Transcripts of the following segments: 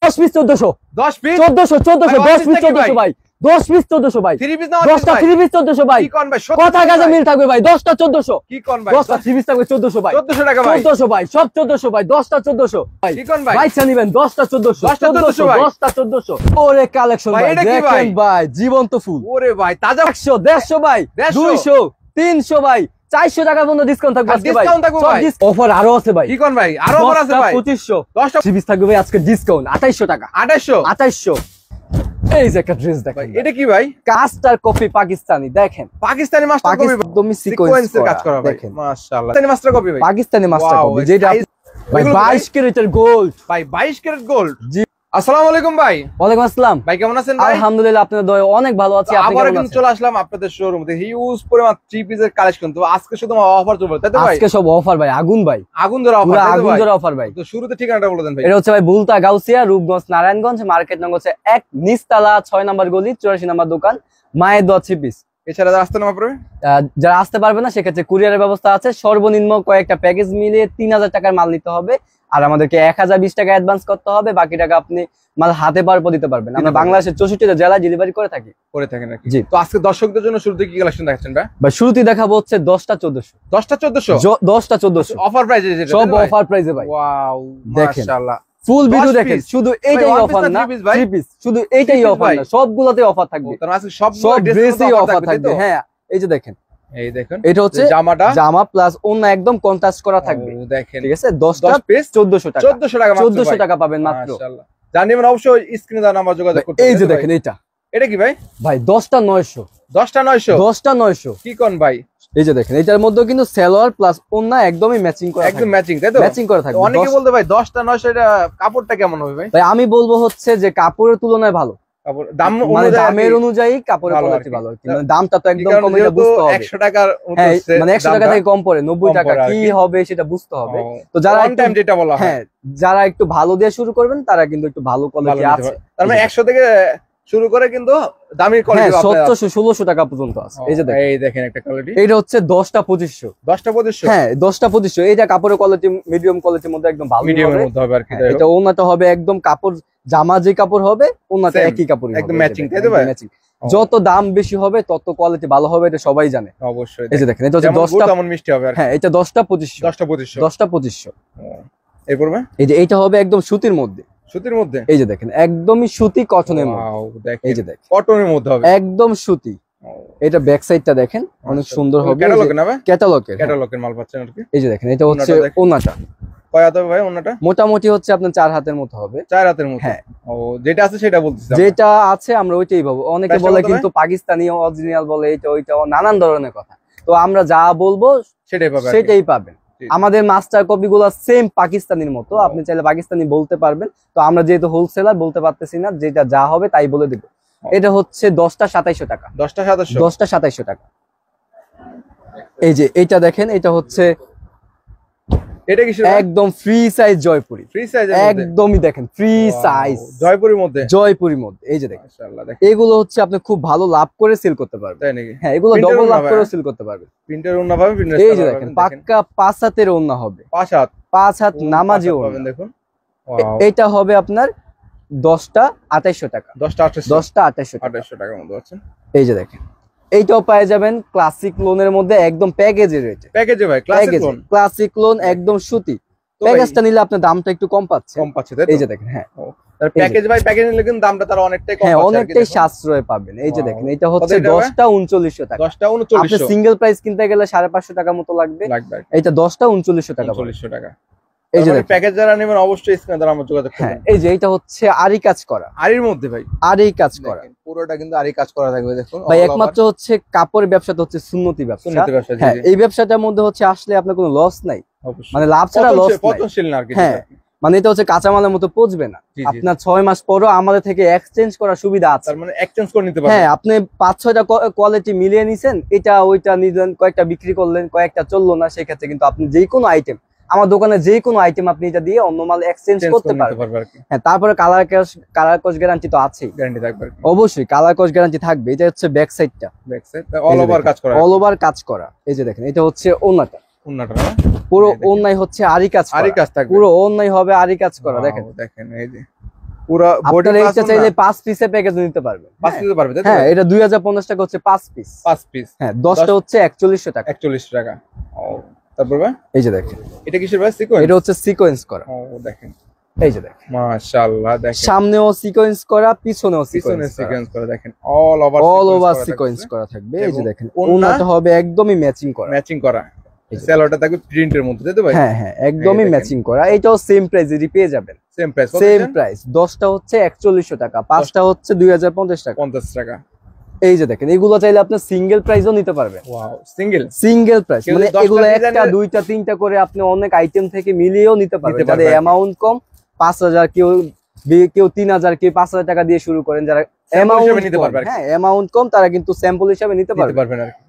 10 piece 1400 10 piece 1400 10 piece 1400 ভাই 10 piece 1400 ভাই 3 piece না 10টা 3 পিস 1400 ভাই কি কোন ভাই কথা কাজে মিল থাকবে ভাই 10টা 1400 কি কোন ভাই 10টা 3 পিস থাকবে 1400 ভাই 1400 টাকা ভাই 1400 ভাই সব 1400 ভাই 10টা 1400 ভাই কি কোন ভাই ভাই নিবেন 10টা 1400 10টা 1400 ভাই 10টা 1400 ওরে কালেকশন ভাই দেখেন ভাই জীবন্ত ফুল ওরে ভাই তাজা 100 150 ভাই 200 300 ভাই 400 টাকা পর্যন্ত ডিসকাউন্ট থাকবে আজকে ভাই সব অফার আরো আছে ভাই কি কোন ভাই আরো অফার আছে ভাই 2500 10টা 3 পিস থাকবে ভাই আজকে ডিসকাউন্ট 2800 টাকা 2800 এই যে একটা ড্রেস দেখেন এটা কি ভাই কাস্টার কপি পাকিস্তানি দেখেন পাকিস্তানি মাস্টার কপি একদমই সিকোয়েন্সের কাজ করা ভাই মাশাআল্লাহ পাকিস্তানি মাস্টার কপি ভাই পাকিস্তানি মাস্টার কপি যেটা ভাই 22 ক্যারেটের গোল্ড ভাই 22 ক্যারেট গোল্ড জি আসসালামু আলাইকুম ভাই ওয়ালাইকুম আসসালাম ভাই কেমন আছেন ভাই আলহামদুলিল্লাহ আপনাদের দয়ায় অনেক ভালো আছি আপনি আবার কেমন কিন্তু আছেন চলে আসলাম আপনাদের শোরুমে হিউজ পরিমাণ 3 পিসের কালেকশন তো আজকে শুধু অফার চলবে তাই তো ভাই আজকে সব অফার ভাই আগুন ভাই আগুন ধরা অফার তাই তো আগুন ভাই ধরা অফার ভাই তো শুরুতে ঠিকানাটা বলে দেন ভাই এটা হচ্ছে ভাই বুলতা গাউসিয়া রূপগঞ্জ নারায়ণগঞ্জ মার্কেট নং হচ্ছে 1 নিচতলা 6 নম্বর গলি 84 নম্বর দোকান মায়ের দোয়া 3 পিস এছাড়া রাস্তা নামা পড়বে যারা আসতে পারবে না সেক্ষেত্রে কুরিয়ারের ব্যবস্থা আছে সর্বনিম্ন কয়েকটা প্যাকেজ মিলিয়ে 3000 টাকার মাল নিতে হবে আর আমাদেরকে 1020 টাকা অ্যাডভান্স করতে হবে বাকি টাকা আপনি মাল হাতে পাওয়ার পর দিতে পারবেন আমরা বাংলাদেশের 64টা জেলায় ডেলিভারি করে থাকি নাকি জি তো আজকে দর্শকদের জন্য শুরুতে কি কালেকশন দেখাচ্ছেন ভাই শুরুতেই দেখাবো হচ্ছে 10টা 1400 10টা 1400 10টা 1400 অফার প্রাইসে যেটা সব অফার প্রাইসে ভাই ওয়াও দেখেন মাশাআল্লাহ ফুল ভিডিও দেখেন শুধু এইটাই one অফার piece না না, 3 piece ভাই? 3 পিস শুধু এইটাই piece অফার ভাই? না সবগুলোতে অফার থাকবে তার আজকে সব সব ড্রেসেই অফার থাকবে থাকবে হ্যাঁ এই যে দেখেন এই দেখুন এটা হচ্ছে জামাটা জামা প্লাস অন্য একদম কন্ট্রাস্ট করা থাকবে ও দেখেন ঠিক আছে 10টা 10 পিস 1400 টাকা 1400 টাকা মাত্র 1400 টাকা পাবেন মাত্র মাশাআল্লাহ জানেন অবশ্যই স্ক্রিনে দেওয়া নাম্বার যোগাযোগ করতে এই যে দেখেন এটা কি ভাই ভাই 10টা 900 10টা 900 10টা 900 কি কোন ভাই এই যে দেখেন এটার মধ্যে কিন্তু সালোয়ার প্লাস ওন্না একদমই ম্যাচিং করা একদম ম্যাচিং তাই তো ম্যাচিং করা থাকবে অনেকে বলতে ভাই 10টা 900 এটা কাপড়টা কেমন হবে ভাই ভাই আমি বলবো হচ্ছে যে কাপড়ের তুলনায় ভালো কাপড় দাম মানে দামের অনুযায়ী কাপড়ের কোয়ালিটি ভালো মানে দামটা তো একদম কম এটা বুঝতে হবে 100 টাকার হ্যাঁ মানে 100 টাকা থেকে কম পড়ে 90 টাকা কি হবে সেটা বুঝতে হবে তো যারা টাইম যেটা বলা হয় হ্যাঁ যারা একটু ভালো দিয়ে শুরু করবেন তারা কিন্তু একটু ভালো কোয়ালিটি আছে তার মানে 100 থেকে শুরু করে কিন্তু দামি কোয়ালিটি হ্যাঁ 1700 1600 টাকা পর্যন্ত আছে এই যে দেখেন এই দেখেন একটা কোয়ালিটি এটা হচ্ছে 10টা 2500 10টা 2500 হ্যাঁ 10টা 2500 এটা কাপড়ের কোয়ালিটি মিডিয়াম কোয়ালিটির মধ্যে একদম ভালো মিডিয়ামের মধ্যে হবে আর কি এটা ওন্নাটা হবে একদম কাপড় জামা যে কাপড় হবে ওন্নাটা একই কাপড়ই একদম ম্যাচিং তাই তো ভাই ম্যাচিং যত দাম বেশি হবে তত কোয়ালিটি ভালো হবে এটা সবাই জানে অবশ্যই এই যে দেখেন এটা হচ্ছে 10টা কেমন মিষ্টি হবে আর হ্যাঁ এটা 10টা 2500 10টা 2500 10টা 2500 এরপর এই যে এটা হবে একদম সুতির মধ্যে সুতির মধ্যে এই যে দেখেন একদমই সুতি কটনের মধ্যে ওয়াও দেখেন এই যে দেখেন কটনের মধ্যে হবে একদম সুতি এটা ব্যাক সাইডটা দেখেন অনেক সুন্দর হবে ক্যাটালগে না ভাই ক্যাটালগের মাল পাচ্ছেন আর কি এই যে দেখেন এটা হচ্ছে ওন্নাটা কয় হাত হবে ভাই ওন্নাটা মোটামুটি হচ্ছে আপনার 4 হাতের মতো হবে 4 হাতের মতো হ্যাঁ ও যেটা আছে সেটা বলতেছি যেটা আছে আমরা ওইটাই পাবো অনেকে বলে কিন্তু পাকিস্তানি অরিজিনাল বলে এটা ওইটা নানান ধরনের কথা তো আমরা যা বলবো সেটাই পাবেন আমাদের মাস্টার কপি গুলো সেম পাকিস্তানির মতো আপনি চাইলে পাকিস্তানি বলতে পারবেন তো আমরা যেহেতু হোলসেলার বলতে পারতেছি না যেটা যা হবে তাই বলে দিব এটা হচ্ছে 10টা 2700 টাকা 10টা 2700 টাকা এই যে এটা দেখেন এটা হচ্ছে এটা কি একদম ফ্রি সাইজ জয়পুরি একদমই দেখেন ফ্রি সাইজ জয়পুরির মধ্যে এই যে দেখেন মাশাআল্লাহ দেখেন এগুলো হচ্ছে আপনি খুব ভালো লাভ করে সেল করতে পারবেন তাই নাকি হ্যাঁ এগুলো ডবল লাভ করে সেল করতে পারবেন প্রিন্টের ওন্না পাবেন এই যে দেখেন পাক্কা 5 হাতের ওন্না হবে 5 হাত নামাজি ওন্না দেখুন এটা হবে আপনার 10টা 2800 টাকা 10টা 2800 টাকার মধ্যে আছে এই যে দেখেন এইটাও পেয়ে যাবেন ক্লাসিক লোনের মধ্যে একদম প্যাকেজের রেটে ভাই ক্লাসিক লোন একদম সুতি প্যাকেজটা নিলে আপনার দামটা একটু কম পাচ্ছে এই যে দেখেন হ্যাঁ তার প্যাকেজ নিলে কিন্তু দামটা তার অনেকটাই কম হ্যাঁ অনেকটাই সাশ্রয় পাবেন এই যে দেখেন এটা হচ্ছে 10টা 3900 টাকা 10টা 3900 আপনি সিঙ্গেল প্রাইস কিনতে গেলে 550 টাকা মতো লাগবে এটা 10টা 3900 টাকা 3900 টাকা এই যে প্যাকেজ যারা নেবেন অবশ্যই স্ক্রিনে দ্বারা আমার যোগাযোগ করবেন এই যে এটা হচ্ছে আরি কাজ করা আরির মধ্যে ভাই আরি কাজ করা পুরোটা কিন্তু আরি কাজ করা থাকবে দেখুন ভাই একমাত্র হচ্ছে কাপড়ের ব্যবসাটা হচ্ছে সুন্নতি ব্যবসা হ্যাঁ এই ব্যবসাটার মধ্যে হচ্ছে আসলে আপনার কোনো লস নাই মানে লাভ ছাড়া লস নাই পতনশীল না আর কি হ্যাঁ মানে এটা হচ্ছে কাঁচামালের মতো পচবে না আপনার 6 মাস পরও আমাদের থেকে এক্সচেঞ্জ করার সুবিধা আছে তার মানে এক্সচেঞ্জ করে নিতে পারবেন হ্যাঁ আপনি 5-6টা কোয়ালিটি মিলিয়ে নিছেন এটা ওইটা নিলেন কয়েকটা বিক্রি করলেন কয়েকটা চললো না সেই ক্ষেত্রে কিন্তু আপনি যে কোনো আইটেম আমার দোকানে যে কোনো আইটেম আপনি এটা দিয়ে অন্য মাল এক্সচেঞ্জ করতে পারবেন হ্যাঁ তারপরে কালার কস গ্যারান্টি তো আছে গ্যারান্টি থাকবে অবশ্যই কালার কস গ্যারান্টি থাকবে এটা হচ্ছে ব্যাক সাইডটা অল ওভার কাজ করা এই যে দেখেন এটা হচ্ছে ওন্নাটা না পুরো ওন্নাই হচ্ছে আরি কাজ থাকবে পুরো ওন্নাই হবে আরি কাজ করা দেখেন এই যে পুরো বডি আপনারা এটা চাইলে 5 পিসে প্যাকেজ নিতে পারবেন। 5 পিস পারবে তাই তো? হ্যাঁ, এটা 2050 টাকা হচ্ছে 5 পিস। 5 পিস। হ্যাঁ, 10টা হচ্ছে 4100 টাকা। 41 টাকা। ও, তারপর ভাই এই যে দেখেন, এটা কিসের ভাই? সিকোয়েন্স? এটা হচ্ছে সিকোয়েন্স করা। ও দেখেন, এই যে দেখেন, মাশাআল্লাহ দেখেন, সামনেও সিকোয়েন্স করা, পিছনেও পিছনে সিকোয়েন্স সিকোয়েন্স করা, করা দেখেন, অল ওভার সিকোয়েন্স করা থাকবে। এই যে এবং দেখেন, ওড়না ওড়নাটা হবে একদমই ম্যাচিং করা। ম্যাচিং করা, এই যে সেলোয়ারটা থাকবে প্রিন্টের মধ্যে তাই তো ভাই? হ্যাঁ হ্যাঁ, একদমই দেখেন। ম্যাচিং করা। এটাও সেম প্রাইসে পেয়ে যাবেন। Same price? Same price. 10টা হচ্ছে 4100 টাকা, 5টা হচ্ছে 2050 টাকা। 50 টাকা। এই যে দেখেন, এগুলো চাইলে আপনি সিঙ্গেল প্রাইসও নিতে পারবেন। Wow, single? সিঙ্গেল প্রাইস কেউ মানে যদি 10টা এগুলো একটা, ডিজাইনের- 2টা, 3টা করে আপনি অনেক আইটেম থেকে মিলিয়েও নিতে পারবেন। নিতে যাদের পারবেন। অ্যামাউন্ট কম, 5000, কেউ 3000, কেউ 5000 টাকা দিয়ে শুরু করেন, যারা হিসেবে অ্যামাউন্ট নিতে পারবে আর কি। হ্যাঁ অ্যামাউন্ট কম, তারা কিন্তু স্যাম্পল হিসেবে নিতে নিতে পারবে। পারবেন আর কি।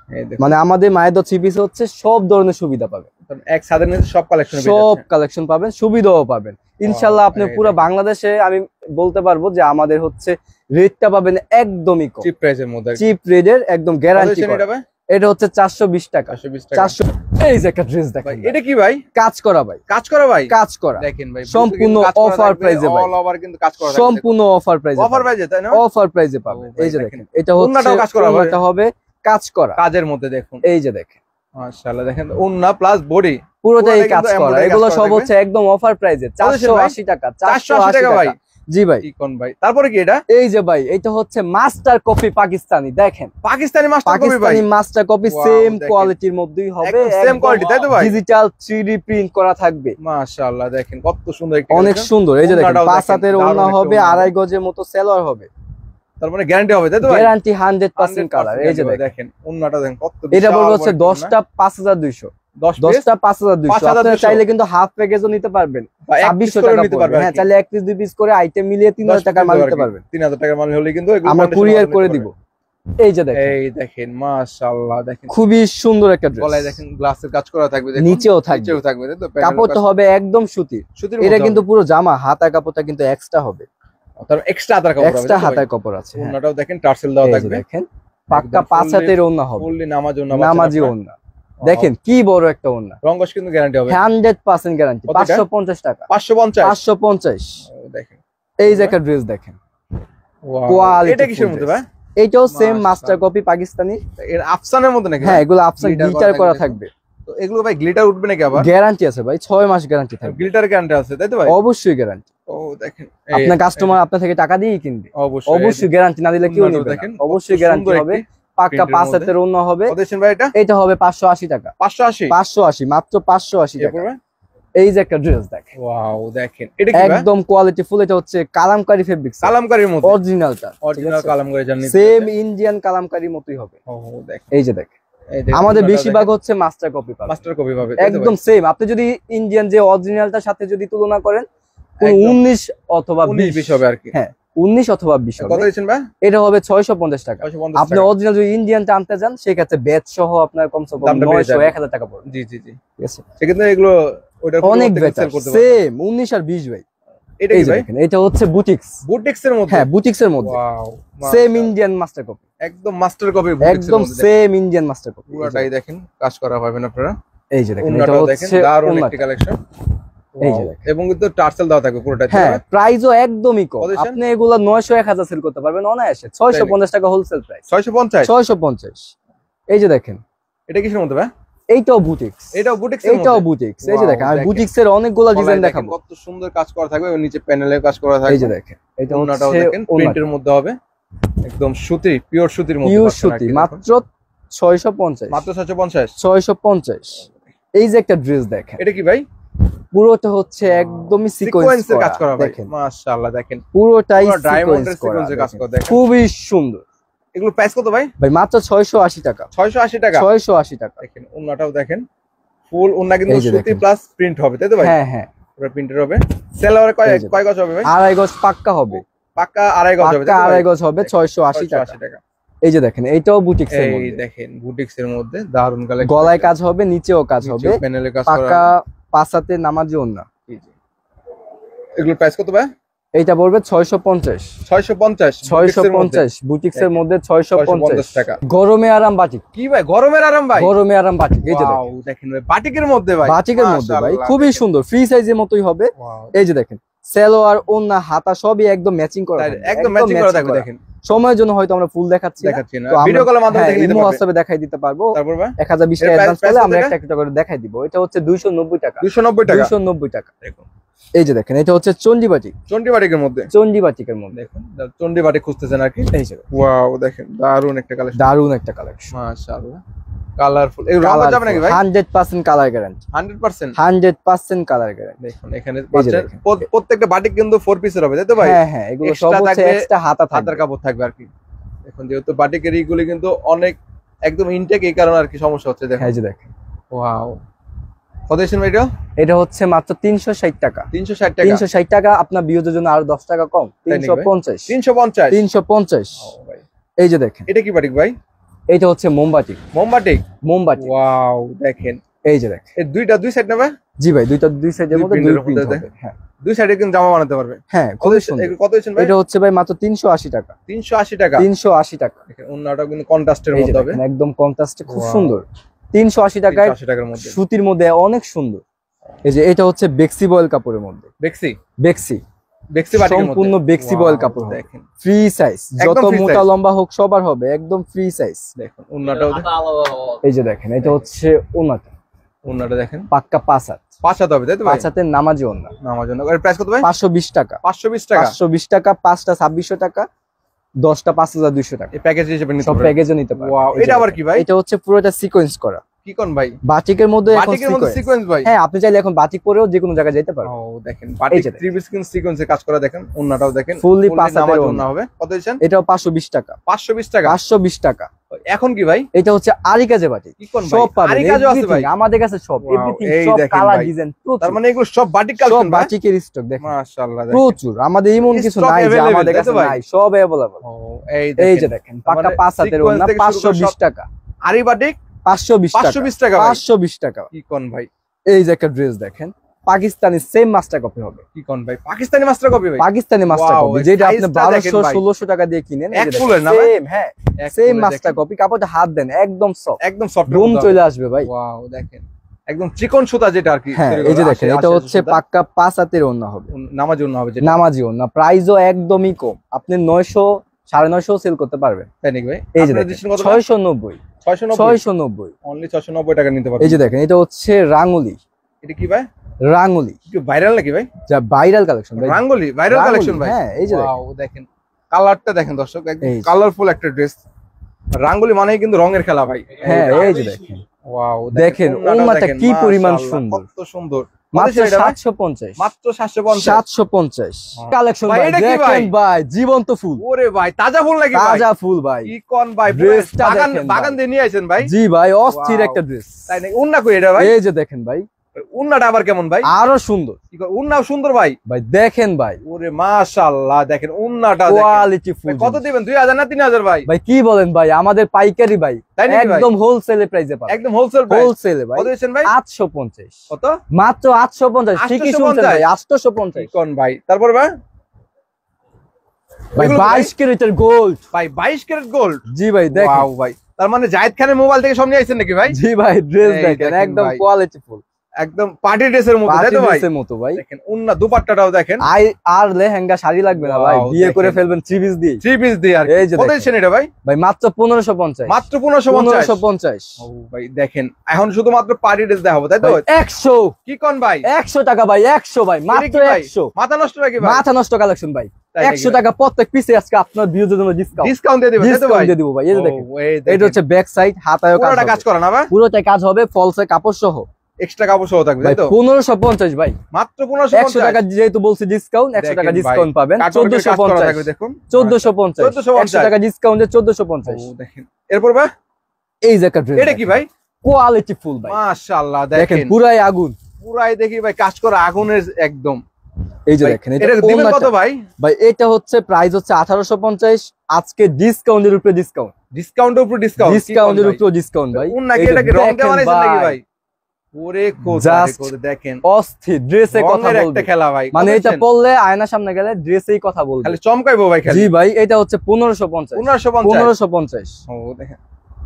এই দেখুন, মানে আমাদের মায়ের থ্রি পিস হচ্ছে সব ধরনের সুবিধা পাবেন, এক ছাদের নিচে সব কালেকশন সব কালেকশন পাবেন, সুবিধাও পাবেন ইনশাল্লাহ। আপনি এই পুরো দেখেন। বাংলাদেশে আমি বলতে পারবো যে আমাদের হচ্ছে রেটটা পাবেন একদমই কম, চিপ প্রাইসের মধ্যে। চিপ রেটের, একদম গ্যারান্টি। এটা ভাই এটা হচ্ছে 420 টাকা। 420 টাকা। 400। এই যে একটা ড্রেস দেখেন, ভাই এটা কি ভাই? কাজ করা ভাই, কাজ করা ভাই? কাজ করা দেখেন ভাই, সম্পূর্ণ offer price এ ভাই। অল ওভার কিন্তু কাজ করা, সম্পূর্ণ অফার প্রাইসে, অফার প্রাইসে তাই না? অফার প্রাইসে পাবেন। ও ভাই, এই যে দেখেন। দেখেন, এটা হচ্ছে ওড়নাটাও কাজ করা হবে। ওড়নাটা হবে কাজ করা কাজের মধ্যে দেখুন, এই যে দেখেন, মাশাআল্লাহ দেখেন, ওন্না প্লাস বডি পুরোটাই পুরোটাই কাজ কিন্তু করা। embroidery এগুলো কাজ করা সব থাকবে। হচ্ছে একদম অফার প্রাইসে, কত ভাই? 480 টাকা। 480 টাকা ভাই? জি ভাই। ইকন ভাই, তারপরে কি এটা? এই যে ভাই, এটা হচ্ছে মাস্টার কপি পাকিস্তানি। দেখেন, পাকিস্তানি মাস্টার কপি ভাই? Pakistani master copy, Wow, same দেখেন। কোয়ালিটির মধ্যেই হবে, একদম same quality, তাই তো ভাই? ডিজিটাল 3D প্রিন্ট করা থাকবে, মাশাআল্লাহ দেখেন কত সুন্দর একটা অনেক collection। সুন্দর। এই যে দেখেন, ওড়নাটাও 5 দেখেন, হাতের দারুণ ওড়না একটা হবে, ওড়না। 2.5 গজের মতো সেলোয়ার হবে, তার মানে গ্যারান্টি হবে তাই তো ভাই? Guarantee 100% colour. এই যে দেখেন, দেখেন ওন্নাটা দেখেন কত এটা বিশাল বলবো হচ্ছে বড় একটা ওড়না। 10টা 5200, 10 পিস 10টা 5200। 5200 আপনারা চাইলে কিন্তু হাফ প্যাকেজও নিতে পারবেন, বা এক piece 2600 করেও টাকা নিতে পড়বে। পারবে হ্যাঁ, চাইলে 1 পিস 2 পিস করে আইটেম মিলিয়ে 3000 টাকার মাল নিতে পারবেন। 3000 টাকার মাল হলে কিন্তু এগুলো আমরা condition কুরিয়ার নিতে করে পারবেন। দিব। এই যে দেখেন, এই দেখেন মাশাআল্লাহ দেখেন, খুবই সুন্দর একটা গলায় ড্রেস, দেখেন গ্লাসের কাজ করা থাকবে, দেখুন নিচেও থাকবে, নিচেও থাকবে তাই তো? প্যানেলের কাপড়টা কাজ- হবে একদম সুতির। সুতির এটা মধ্যে কিন্তু হবে। পুরো জামা, হাতার কাপড়টা কিন্তু এক্সট্রা হবে, তার এক্সট্রা হাতার কাপড় হবে এক্সট্রা তাই তো ভাই? হাতার কাপড় আছে। হ্যাঁ, ওন্নাটাও দেখেন টার্সেল দেওয়া এই যে থাকবে, দেখেন, পাক্কা একদম 5 fully- হাতের ওড়না হবে, ফুললি নামাজ ওন্না, নামাজি ওড়না। দেখেন কি বড় একটা ওড়না, রঙ্গস কিন্তু গ্যারান্টি হবে। 100% গ্যারান্টি। কত এটা? 550 টাকা, 550 550। দেখেন, এই যে একটা ড্রেস দেখেন, Wow, Quality এটা কিসের full মধ্যে dress। ভাই? এইটাও সেম মাশাআল্লাহ। Master copy Pakistani. এর আফসানের মধ্যে নাকি? হ্যাঁ, এগুলো আপনার Glitter গ্লিটার করা করা থাকবে, থাকবে, তো এগুলো ভাই গ্লিটার উঠবে নাকি আবার? গ্যারান্টি আছে ভাই, 6 মাস গ্যারান্টি থাকবে, গ্লিটার গ্যারান্টি আছে তাই তো ভাই? অবশ্যই গ্যারান্টি। ও দেখেন, আপনার কাস্টমার আপনার থেকে টাকা দিয়েই কিনবে, অবশ্যই অবশ্যই গ্যারান্টি না দিলে কেউ ওড়নাটাও নেবে না, দেখেন, অবশ্যই কত গ্যারান্টি সুন্দর হবে। একটি পাক্কা print এর 5 মধ্যে। হাতের ওড়না হবে। কত দিচ্ছেন ভাই এটা? এটা হবে 580 টাকা, 580 580, মাত্র 580 টাকা। এরপর ভাই? এই যে একটা ড্রেস দেখেন, ওয়াও দেখেন, এটা কি ভাই? একদম কোয়ালিটি ফুল। এটা হচ্ছে কালামকারী ফেব্রিক্স, কালামকারীর মধ্যে, অরিজিনালটা, অরিজিনাল কালামকারী জানি সেম ইন্ডিয়ান কালামকারীর মতোই হবে। ও দেখেন, এই যে দেখেন, এই দেখুন, আমাদের ওন্নাটাও বেশিরভাগ দেখেন, হচ্ছে মাস্টার কপি পাবেন, মাস্টার কপি পাবে তাই তো একদম ভাই? সেম। আপনি যদি ইন্ডিয়ান যে অরিজিনালটার সাথে যদি তুলনা করেন, কোন একদম 19 অথবা 19 20 হবে আর কি। হ্যাঁ, 19 অথবা 20 কত হবে। দিচ্ছেন ভাই? এটা হবে 650 টাকা। 650 আপনি টাকা। অরিজিনাল যদি ইন্ডিয়ানটা আনতে যান, সেক্ষেত্রে ব্যাচ সহ আপনার কমসে কম দামটা বেড়ে 900 যাবে। 1000 টাকা পড়বে। জি জি জি, ঠিক আছে, সেক্ষেত্রে এগুলো ওটার অনেক পরিবর্তে বেটার, sell করতে পারবেন। সেম 19 আর 20 ভাই। এটা এই কি যে ভাই? দেখেন, এটা হচ্ছে বুটিক্স। বুটিক্স এর মধ্যে? হ্যাঁ, বুটিক্স এর মধ্যে, wow, same Indian master copy, একদম মাস্টার কপি বুটিক্স এর একদম মধ্যে। Same Indian master copy. পুরোটাই দেখেন কাজ করা পাবেন আপনারা। এই যে দেখেন, এটা ওন্নাটাও দেখেন হচ্ছে দারুণ ওন্নাটা। একটি কালেকশন। এই যে দেখেন, এবং কিন্তু টার্সেল দেওয়া থাকবে পুরোটা। হ্যাঁ, প্রাইসও একদমই কম। কত দিচ্ছেন? আপনি এগুলা 900 1000 সেল করতে পারবেন অনায়াসে। 650 টাকা হোলসেল প্রাইস, 650। 650। এই যে দেখেন, এটা কিসের মধ্যে ভাই? এইটাও বুটিক্স, এটাও বুটিক্স এর এইটাও মধ্যে? বুটিক্স। এই যে Wow, দেখেন, আমি দেখেন। বুটিক্স এর অনেকগুলো ডিজাইন গলায় দেখেন দেখাবো। কত সুন্দর কাজ করা থাকবে এবং নিচে প্যানেলে কাজ করা থাকবে। এই যে দেখেন, এটা ওন্নাটাও হচ্ছে দেখেন প্রিন্টের মধ্যে হবে, একদম সুতি, পিওর সুতির মধ্যে পিওর পাচ্ছেন আর সুতি, কি। মাত্র 650, মাত্র 650। 650। এই যে একটা ড্রেস দেখেন, এটা কি ভাই? পুরোটা হচ্ছে একদমই সিকোয়েন্স সিকোয়েন্সের কাজ করা ভাই, দেখেন, মাশাআল্লাহ দেখেন পুরোটাই পুরো ডায়মন্ডের সিকোয়েন্স করা, সিকোয়েন্সের কাজ দেখেন। করা দেখেন। খুবই সুন্দর এগুলো প্রাইস কত ভাই? ভাই, মাত্র 680 টাকা, 680 টাকা। 680 টাকা। দেখেন ওন্নাটাও দেখেন, ফুল ওন্না কিন্তু এই যে সুতি দেখেন। প্লাস প্রিন্ট হবে তাই তো ভাই? হ্যাঁ হ্যাঁ, পুরো প্রিন্টের হবে। সেলোয়ারে কয় এই যে কয় গজ হবে ভাই? 2.5 গজ পাক্কা হবে, পাক্কা 2.5 গজ হবে পাক্কা 2.5 গজ হবে, 680 টাকা। 680 টাকা। এই যে দেখেন, এইটাও বুটিক্স এর এই মধ্যে, দেখেন বুটিক্স এর মধ্যে দারুন কালেকশন। গলায় কাজ হবে, নিচেও কাজ হবে, প্যানেলে কাজ করা। পাক্কা 5 হাতে নামাজি ওড়না। জি জি। এগুলোর প্রাইস কত ভাই? এইটা পড়বে 650, 650। 650 বুটিক্স এর মধ্যে 650 টাকা। গরমে আরাম বাটিক, কি ভাই গরমের আরাম ভাই? গরমে আরাম বাটিক। এই যে দেখেন, Wow, দেখেন ভাই বাটিকের মধ্যে ভাই, বাটিকের মধ্যে ভাই মাশাআল্লাহ। খুবই সুন্দর, ফ্রি সাইজের মতোই হবে। Wow, এই যে দেখেন, সালোয়ার ওন্না হাতা সবই একদম ম্যাচিং করা থাকবে, একদম ম্যাচিং করা থাকবে। দেখেন সময়ের জন্য হয়তো আমরা ফুল দেখাচ্ছি না, ভিডিও কলের মাধ্যমে দেখে নিতে পারবেন, হোয়াটসঅ্যাপে দেখাই দিতে পারবো। তারপর ভাই 1020 টাকা অ্যাডভান্স করলে আমরা একটা একটা করে দেখাই দিব। এটা হচ্ছে 290 টাকা। 290 টাকা। দেখুন এই যে দেখেন, এটা হচ্ছে চন্ডী বাটিক। চন্ডী বাটিকের মধ্যে, চন্ডী বাটিকের মধ্যে দেখুন চন্ডী বাটিক খুঁজতেছেন আর কি। এই যে ওয়াও, দেখেন দারুন একটা কালেকশন, দারুন একটা কালেকশন, মাশাআল্লাহ। কালারফুল, এই রং যাবে নাকি ভাই? 100% কালার গ্যারান্টি, 100% 100% কালার গ্যারান্টি। দেখুন এখানে পাচ্ছেন প্রত্যেকটা বাটিক কিন্তু 4 পিসের হবে, তাই তো ভাই? হ্যাঁ হ্যাঁ, এগুলো সব হচ্ছে এক্সট্রা হাতা থাকবে, হাতার কাপড় থাকবে আর কি। দেখুন যেহেতু বাটিকের এইগুলি কিন্তু অনেক একদম ইনটেক, এই কারণে আর কি সমস্যা হচ্ছে। দেখেন এই যে দেখেন, ওয়াও, কত দিয়েছেন ভাই এটা? এটা হচ্ছে মাত্র 360 টাকা। 360 টাকা। 360 টাকা, আপনার বিয়োজের জন্য আরো 10 টাকা কম, 350। 350। 350। এই যে দেখেন, এটা কি বাটিক ভাই? এইটা হচ্ছে মোমবাতি। মোমবাতি। ওয়াও, দেখেন এই যে দেখেন, এই দুই সাইড নেবে? জি ভাই, দুই সাইডের মধ্যে দুই প্রিন্ট হবে। হ্যাঁ, দুই সাইডে কিন্তু জামা বানাতে পারবে। হ্যাঁ, কত দিয়েছেন ভাই? এটা হচ্ছে ভাই মাত্র 380 টাকা। 380 টাকা। 380 টাকা। দেখেন ওন্নাটা কিন্তু কন্ট্রাস্টের মধ্যে হবে, একদম কন্ট্রাস্টে, খুব সুন্দর। 380 টাকায়, 380 টাকার মধ্যে, সুতির মধ্যে অনেক সুন্দর। এই যে এটা হচ্ছে বেক্সি বয়েল কাপড়ের মধ্যে। বেক্সি বেক্সি বাটিকের মধ্যে সম্পূর্ণ বেক্সি বয়েল কাপড়। দেখেন ফ্রি সাইজ, যত মোটা লম্বা হোক সবার হবে, একদম ফ্রি সাইজ। দেখুন ওন্নাটাও, এই যে দেখেন, এটা হচ্ছে ওন্নাটা দেখেন পাক্কা 5 হাত। 5 হাত হবে, তাই তো ভাই? 5 হাতের নামাজি ওন্না। নামার জন্য এর প্রাইস কত ভাই? 520 টাকা। 520 টাকা। 520 টাকা, 5টা 2600 টাকা, 10টা 5200 টাকা। এই প্যাকেজ হিসেবে নিতে সব পারবেন, প্যাকেজে নিতে পারবেন। ওয়াও, এটা আবার কি ভাই? এটা হচ্ছে পুরোটা সিকোয়েন্স করা। কি কোন ভাই? বাটিকের মধ্যে এখন সিকোয়েন্স ভাই? হ্যাঁ, আপনি চাইলে এখন বাটিক পরেও যে কোনো জায়গায় যেতে পারবেন। ও দেখেন, বাটিক 3 পিস সিকোয়েন্সে কাজ করা। দেখেন ওন্নাটাও দেখেন ফুললি 5 হাতের ওন্না হবে। কত দিয়েছেন? এটাও 520 টাকা। 520 টাকা। 520 টাকা। এখন কি ভাই? এটা হচ্ছে আরি কাজে বাটিক। কি কোন ভাই? সব পাবেন, আরি কাজও আছে ভাই আমাদের কাছে সব, এভরিথিং, এই সব দেখেন কালার ভাই। ডিজাইন, তার মানে এগুলো সব বাটিক কালেকশন, সব বাটিকের স্টক। দেখেন মাশাআল্লাহ, দেখেন প্রচুর, আমাদের এমন কিছু Stock নাই যে available, আমাদের কাছে তাই তো ভাই? নাই, সব अवेलेबल। ও এই যে দেখেন, পাক্কা 5 হাতের ওন্না, 520 টাকা। আরি বাটিক 520 টাকা। 520 টাকা ভাই। 520 টাকা। কি কোন ভাই? এই যে একটা ড্রেস দেখেন, পাকিস্তানি সেম মাস্টার কপি হবে। কি কোন ভাই? পাকিস্তানি মাস্টার কপি ভাই? পাকিস্তানি মাস্টার Wow, কপি, যেটা আপনি সাইজটা দেখেন 1200 ভাই। 1600 টাকা দিয়ে কিনেন। এক ফুলের না ভাই? সেম, হ্যাঁ, সেম মাস্টার কপি। কাপড়টা হাত দেন, একদম সফট, একদম সফট, রুম চলে আসবে ভাই। ওয়াও, দেখেন একদম চিকন সুতা যেটা আর কি। হ্যাঁ, এই যে দেখেন, এটা হচ্ছে পাক্কা 5 হাতের ওন্না হবে, নামাজি ওন্না হবে যেটা। নামাজি ওন্না। প্রাইসও একদমই কম, আপনি 900 950 সেল করতে পারবেন। তাই নাকি ভাই? এই যে দেখেন, 690 690 অনলি 690 টাকা নিতে পারবেন। এই যে দেখেন, এটা হচ্ছে রাঙ্গুলি। এটা কি ভাই? রাঙ্গুলি কি ভাইরাল নাকি ভাই? যা ভাইরাল কালেকশন ভাই, রাঙ্গুলি ভাইরাল কালেকশন ভাই। হ্যাঁ, এই যে ওয়াও, দেখেন কালারটা দেখেন দর্শক, একদম এই যে। কালারফুল একটা ড্রেস। রাঙ্গুলি মানেই কিন্তু রঙের খেলা ভাই। হ্যাঁ, এই যে দেখেন, ওয়াও, দেখেন ওন্নাটা কি পরিমাণ সুন্দর, কত সুন্দর। মাত্র 750। মাত্র 750। 750 কালেকশন ভাই, ভাই। এটা কি ভাই? দেখেন ভাই, জীবন্ত ফুল, ওরে ভাই, তাজা ফুল নাকি ভাই? তাজা ফুল ভাই। কি কোন ভাই? ড্রেসটা বাগান দেখেন বাগান ভাই। দিয়ে নিয়ে আইছেন ভাই? জি ভাই, অস্থির Wow. একটা ড্রেস। তাই নাকি? উন্না কই এটা ভাই? এই যে দেখেন ভাই, উন্নাটা আবার কেমন ভাই? আরো সুন্দর কি কয়, উন্নাও সুন্দর ভাই। ভাই। দেখেন ভাই, ওরে মাশাআল্লাহ, দেখেন উন্নাটা দেখেন। Quality full. কত দিবেন? 2000 না 3000 ভাই? ভাই কি বলেন ভাই, আমাদের পাইকারি ভাই, তাই নাকি ভাই? একদম হোলসেলে প্রাইসে পাবেন। একদম হোলসেল প্রাইস। হোলসেলে ভাই। কত দিয়েছেন ভাই? 850। কত? মাত্র 850। ঠিকই শুনছেন ভাই, 850। কি কোন ভাই? তারপর ভাই ভাই এগুলো কি ভাই? 22 ক্যারেটের গোল্ড। ভাই 22 ক্যারেট গোল্ড। জি ভাই, দেখেন। ওয়াও ভাই, তার মানে জায়েদ খানের মোবাইল থেকে সব নিয়ে আইছেন নাকি ভাই? জি ভাই, ড্রেস এই দেখেন, দেখেন একদম ভাই। কোয়ালিটি ফুল, একদম পার্টি ড্রেসের মতো, তাই পার্টি তো ভাই? ড্রেসের মতো ভাই। দেখেন উন্না দুপাট্টাটাও দেখেন। আর লেহেঙ্গা শাড়ি লাগবে না ভাই, Wow, বিয়ে করে দেখেন। ফেলবেন 3 পিস দিয়ে। 3 পিস দিয়ে আর কি। এই যে কত দেখেন। দিচ্ছেন এটা ভাই? ভাই মাত্র 1550। মাত্র 1550। 1550। ও ভাই দেখেন, এখন শুধুমাত্র পার্টি ড্রেস দেখাবো, তাই তো? ভাই 100 কি কোন ভাই? 100 টাকা ভাই, 100 ভাই, এটা মাত্র কি ভাই? 100। মাথা নষ্ট নাকি ভাই? মাথা নষ্ট কালেকশন ভাই। তাই নাকি 100 ভাই? টাকা প্রত্যেক পিসে আজকে আপনার ভিউজের জন্য ডিসকাউন্ট ডিসকাউন্ট দিয়ে দিবেন, তাই তো ভাই? ডিসকাউন্ট দিয়ে দিব ভাই। এই যে দেখেন, ও, এই এটা দেখেন। হচ্ছে ব্যাক সাইড, হাতায়ও কাজ পুরোটা কাজ হবে, করা না ভাই? পুরোটাই কাজ হবে, ফলসে কাপড় সহ। এক্সট্রা কাপড় সহ থাকবে, ভাই তাই তো? 1550 ভাই, মাত্র 100 1550 টাকা যেহেতু বলছি ডিসকাউন্ট, 100 টাকা দেখেন ভাই, ডিসকাউন্ট পাবেন। কাটওয়ার্কের কাজ করা থাকবে 1450। দেখুন। 1450। 1450 100 টাকা ডিসকাউন্টে 1450। ও দেখেন, এরপর ভাই এই যে একটা ড্রেস, এটা কি ভাই? কোয়ালিটি ফুল ভাই। মাশাআল্লাহ, দেখেন দেখেন পুরাই আগুন। পুরাই দেখি ভাই কাজ করা আগুনের একদম। এই যে ভাই, দেখেন, এটা দিবেন কত ভাই? ভাই এটা হচ্ছে প্রাইস হচ্ছে 1850। আজকে ডিসকাউন্টের উপরে ডিসকাউন্ট, ডিসকাউন্টের উপর ডিসকাউন্ট, ডিসকাউন্টের উপরে ডিসকাউন্ট ভাই। উন নাকি এটা কি রং দেওয়া বানাইছেন নাকি ভাই? ওরে কোথায় দেখেন, অস্থির ড্রেসে কথা রঙের বলবে একটা খেলা ভাই। মানে এটা পরলে আয়নার সামনে গেলে ড্রেসেই কথা বলবে, খালি চমকাইবো ভাই খালি। জি ভাই, এটা হচ্ছে 1550। 1550। 1550 ও দেখেন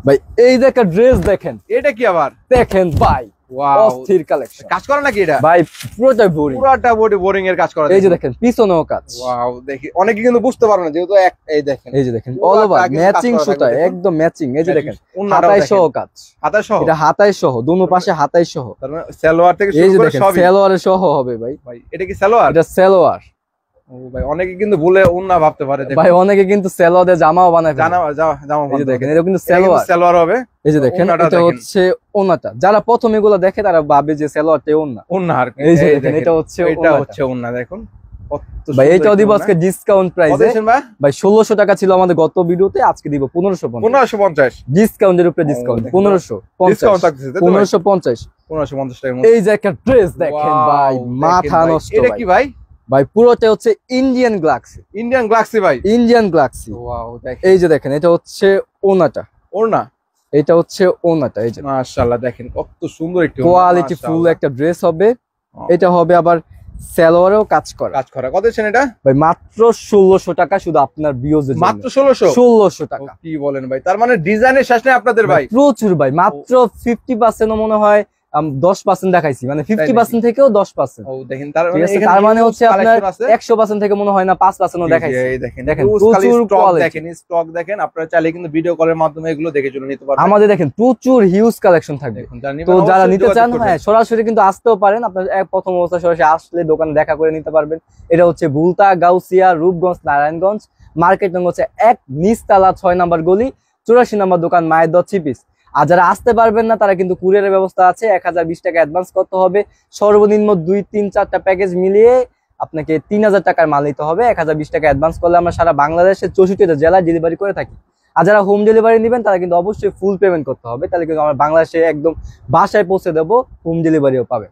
ভাই। এই যে একটা ড্রেস দেখেন, এটা কি আবার? দেখেন ভাই, ওয়াও, অস্থির কালেকশন কাজ করে নাকি এটা ভাই, পুরোটা বোরিং, পুরাটা বডি বোরিং এর কাজ করা। এই যে দেখেন পিছনেও কাজ, ওয়াও, দেখি অনেকে কিন্তু বুঝতে পারবে না যেহেতু এই দেখেন, এই যে দেখেন পুরোটা অল ওভার কিন্তু কাজ ম্যাচিং করা সুতা, থাকবে, দেখুন। একদম ম্যাচিং। এই যে দেখেন উন্নাটাও হাতায় দেখেন, সহ কাজ, হাতা সহ, এটা হাতায় সহ, দুনো পাশে হাতায় সহ। তার মানে সালোয়ার থেকে এই শুরু যে করে দেখেন সবই। সালোয়ারে সহ হবে ভাই, ভাই এটা কি সালোয়ার? এটা সালোয়ার ও ভাই, অনেকে কিন্তু ভুলে উন্না ভাবতে পারে, দেখুন। ভাই, অনেকে কিন্তু সালোয়ারে জামাও বানায় ফেলে। জামা এই যে দেখেন এটা কিন্তু সালোয়ার, সালোয়ার, সালোয়ার হবে। এই যে দেখেন ওড়নাটা এটা দেখেন। হচ্ছে ওন্নাটা। যারা প্রথম এগুলো দেখে তারা ভাবে যে সালোয়ারটাই ওন্না। উন্না আর কি। এই যে দেখেন এটা হচ্ছে এটা ওন্নাটা। হচ্ছে উন্না, দেখুন কত ভাই সুন্দর এটাও একটি দিব উন্না। আজকে ডিসকাউন্ট কত প্রাইসে দিয়েছেন ভাই? ভাই। 1600 টাকা ছিল আমাদের গত ভিডিওতে, আজকে দিব 1550। 1550 ডিসকাউন্টের উপরে ডিসকাউন্ট, দেখেন। 1550, ডিসকাউন্ট থাকতেছে তাই তো ভাই? 1550। 1550 টাকার মধ্যে। এই যে একটা ড্রেস দেখেন Wow, ভাই, দেখেন মাথা ভাই। নষ্ট এটা ভাই। কি ভাই? ভাই পুরোটা হচ্ছে ইন্ডিয়ান গ্লাক্সি, ইন্ডিয়ান গ্লাক্সি ভাই। Indian galaxy. ওয়াও, দেখেন এই যে দেখেন এটা হচ্ছে ওনাটা, ওড়না। এটা হচ্ছে ওনাটা। এই যে মাশাআল্লাহ, দেখেন কত সুন্দর একটি ওড়না, কোয়ালিটি ফুল মাশাআল্লাহ। একটা ড্রেস হবে। ও। এটা হবে আবার সালোয়ারেও কাজ করা। কাজ করা। কত দিয়েছেন এটা? ভাই মাত্র 1600 টাকা, শুধু আপনার ভিউজের জন্য। মাত্র 1600? 1600 টাকা। কি বলেন ভাই, তার মানে ডিজাইনের শেষ নেই আপনাদের ভাই। প্রচুর ভাই, মাত্র 50% মনে হয় 10% দেখাইছি, মানে 50% থেকেও 10%। ও দেখেন, তার ঠিক মানে আছে, এখানে তার মানে huge হচ্ছে আপনার collection আছে। 100% থেকে মনে হয় না 5%ও দেখাইছি। এই দেখেন, দেখেন, huge খালি প্রচুর stock quality। দেখেন, স্টক দেখেন। আপনারা চাইলে কিন্তু ভিডিও কলের মাধ্যমে এগুলো দেখে চলে নিতে পারবেন। আমাদের দেখেন প্রচুর হিউজ কালেকশন থাকবে। দেখুন, যারা নিবেন তো যারা অবশ্যই নিতে যোগাযোগ চান, করবেন। হ্যাঁ সরাসরি কিন্তু আসতেও পারেন। আপনার প্রথম অবস্থা সরাসরি আসলে দোকানে দেখা করে নিতে পারবেন। এটা হচ্ছে ভুলতা, গাউসিয়া, রূপগঞ্জ, নারায়ণগঞ্জ। মার্কেট নং হচ্ছে 1, নিচতলা 6 নম্বর গলি, 84 নম্বর দোকান, মায়ের দর চিপিস। আর যারা আসতে পারবেন না তারা কিন্তু কুরিয়ারের ব্যবস্থা আছে। 1020 টাকা অ্যাডভান্স করতে হবে। সর্বনিম্ন 2, 3, 4টা প্যাকেজ মিলিয়ে আপনাকে 3000 টাকার মাল নিতে হবে। 1020 টাকা অ্যাডভান্স করলে আমরা সারা বাংলাদেশের 64টা জেলায় ডেলিভারি করে থাকি। আর যারা হোম ডেলিভারি নেবেন তারা কিন্তু অবশ্যই ফুল পেমেন্ট করতে হবে, তাহলে কিন্তু আমরা বাংলাদেশে একদম বাসায় পৌঁছে দেবো, হোম ডেলিভারিও পাবে।